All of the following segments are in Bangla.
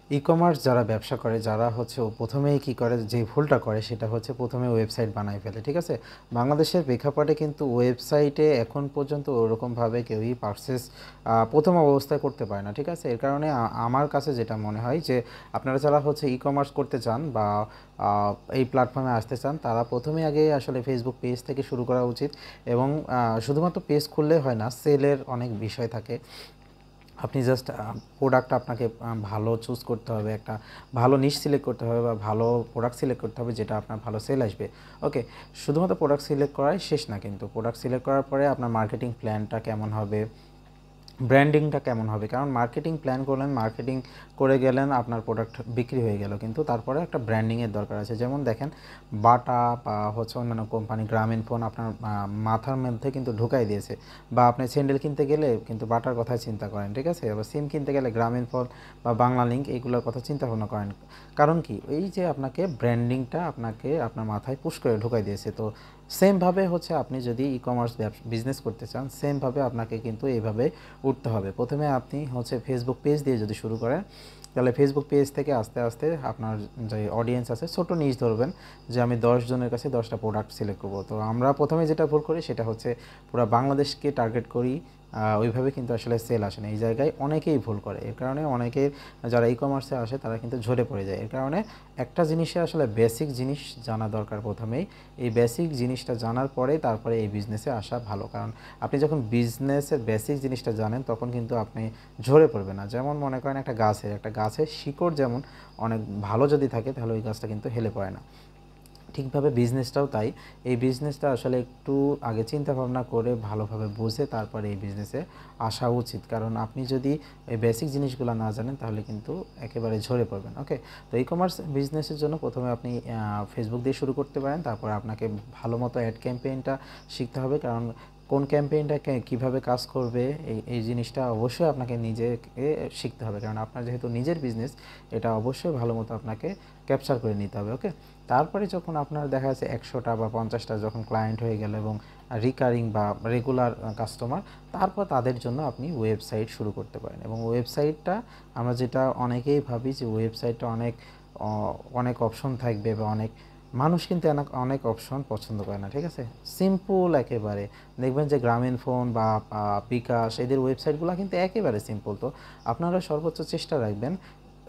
ই-কমার্স যারা ব্যবসা করে, যারা হচ্ছে প্রথমেই কী করে, যে ভুলটা করে সেটা হচ্ছে প্রথমে ওয়েবসাইট বানায় ফেলে, ঠিক আছে? বাংলাদেশের প্রেক্ষাপটে কিন্তু ওয়েবসাইটে এখন পর্যন্ত ওরকমভাবে কেউই পারচেস প্রথম অবস্থায় করতে পারে না, ঠিক আছে? এর কারণে আমার কাছে যেটা মনে হয় যে আপনারা যারা হচ্ছে ই-কমার্স করতে চান বা এই প্ল্যাটফর্মে আসতে চান, তারা প্রথমে আগে আসলে ফেসবুক পেজ থেকে শুরু করা উচিত। এবং শুধুমাত্র পেজ খুললে হয় না, সেলের অনেক বিষয় থাকে। আপনি জাস্ট প্রোডাক্ট আপনাকে ভালো চুজ করতে হবে, একটা ভালো নিশ সিলেক্ট করতে হবে বা ভালো প্রোডাক্ট সিলেক্ট করতে হবে যেটা আপনার ভালো সেল আসবে। ওকে, শুধুমাত্র প্রোডাক্ট সিলেক্ট করাই শেষ না, কিন্তু প্রোডাক্ট সিলেক্ট করার পরে আপনার মার্কেটিং প্ল্যানটা কেমন হবে, ব্র্যান্ডিংটা কেমন হবে। কারণ মার্কেটিং প্ল্যান করলেন, মার্কেটিং করে গেলেন, আপনার প্রোডাক্ট বিক্রি হয়ে গেল, কিন্তু তারপরে একটা ব্র্যান্ডিংয়ের দরকার আছে। যেমন দেখেন বাটা বা হচ্ছে অন্যান্য কোম্পানি, গ্রামীণফোন আপনার মাথার মধ্যে কিন্তু ঢুকাই দিয়েছে। বা আপনি স্যান্ডেল কিনতে গেলে কিন্তু বাটার কথাই চিন্তা করেন, ঠিক আছে? আবার সিম কিনতে গেলে গ্রামীণফোন বা বাংলা লিঙ্ক এইগুলোর কথা চিন্তা ভাবনা করেন। কারণ কি, এই যে আপনাকে ব্র্যান্ডিংটা আপনাকে আপনার মাথায় পুশ করে ঢুকাই দিয়েছে। তো সেমভাবে হচ্ছে আপনি যদি ই-কমার্স বিজনেস করতে চান, সেমভাবে আপনাকে কিন্তু এইভাবে উঠতে হবে। প্রথমে আপনি হচ্ছে ফেসবুক পেজ দিয়ে যদি শুরু করেন, তাহলে ফেসবুক পেজ থেকে আস্তে আস্তে আপনার যে অডিয়েন্স আছে ছোট নিশ ধরবেন, যে আমি 10 জনের কাছে 10টা প্রোডাক্ট সিলেক্ট করব। তো আমরা প্রথমে যেটা ভুল করি সেটা হচ্ছে পুরো বাংলাদেশকে টার্গেট করি, ওইভাবে কিন্তু আসলে সেল আসে না। এই জায়গায় অনেকেই ভুল করে, এর কারণে অনেকের যারা ই কমার্সে আসে তারা কিন্তু ঝরে পড়ে যায়। এর কারণে একটা জিনিসে আসলে বেসিক জিনিস জানা দরকার প্রথমেই। এই বেসিক জিনিসটা জানার পরে তারপরে এই বিজনেসে আসা ভালো। কারণ আপনি যখন বিজনেসের বেসিক জিনিসটা জানেন তখন কিন্তু আপনি ঝরে পড়বেন না। যেমন মনে করেন একটা গাছের শিকড় যেমন অনেক ভালো যদি থাকে, তাহলে ওই গাছটা কিন্তু হেলে পড়ে না। ঠিকভাবে বিজনেসটাও তাই। এই বিজনেসটা আসলে একটু আগে চিন্তা ভাবনা করে ভালোভাবে বুঝে তারপরে এই বিজনেসে আসা উচিত। কারণ আপনি যদি এই বেসিক জিনিসগুলো না জানেন তাহলে কিন্তু একেবারে ঝরে পড়বেন। ওকে, তো ই কমার্স বিজনেসের জন্য প্রথমে আপনি ফেসবুক দিয়ে শুরু করতে পারেন। তারপর আপনাকে ভালো মতো অ্যাড ক্যাম্পেইনটা শিখতে হবে। কারণ কোন ক্যাম্পেইনটা কীভাবে কাজ করবে এই জিনিসটা অবশ্যই আপনাকে নিজেকে শিখতে হবে। কারণ আপনার যেহেতু নিজের বিজনেস, এটা অবশ্যই ভালো মতো আপনাকে ক্যাপচার করে নিতে হবে। ওকে, তারপরে যখন আপনার দেখা যাচ্ছে 100টা বা 50টা যখন ক্লায়েন্ট হয়ে গেল এবং রিকারিং বা রেগুলার কাস্টমার, তারপর তাদের জন্য আপনি ওয়েবসাইট শুরু করতে পারেন। এবং ওয়েবসাইটটা আমরা যেটা অনেকেই ভাবি যে ওয়েবসাইটটা অনেক অপশন থাকবে বা অনেক মানুষ কিন্তু অনেক অপশন পছন্দ করে না, ঠিক আছে? সিম্পল একেবারে দেখবেন যে গ্রামীণফোন বা বিকাশ এদের ওয়েবসাইটগুলো কিন্তু একেবারে সিম্পল। তো আপনারা সর্বোচ্চ চেষ্টা রাখবেন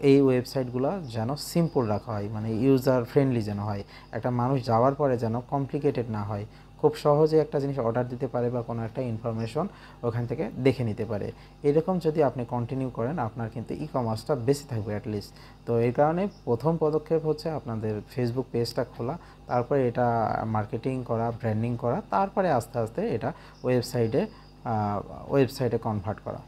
এই ওয়েবসাইটগুলো যেন সিম্পল রাখা হয়, মানে ইউজার ফ্রেন্ডলি যেন হয়। একটা মানুষ যাওয়ার পরে যেন কমপ্লিকেটেড না হয়, খুব সহজে একটা জিনিস অর্ডার দিতে পারে বা কোনো একটা ইনফরমেশন ওখান থেকে দেখে নিতে পারে। এরকম যদি আপনি কন্টিনিউ করেন, আপনার কিন্তু ই কমার্সটা বেশি থাকবে অ্যাটলিস্ট। তো এই কারণে প্রথম পদক্ষেপ হচ্ছে আপনাদের ফেসবুক পেজটা খোলা, তারপরে এটা মার্কেটিং করা, ব্র্যান্ডিং করা, তারপরে আস্তে আস্তে এটা ওয়েবসাইটে কনভার্ট করা।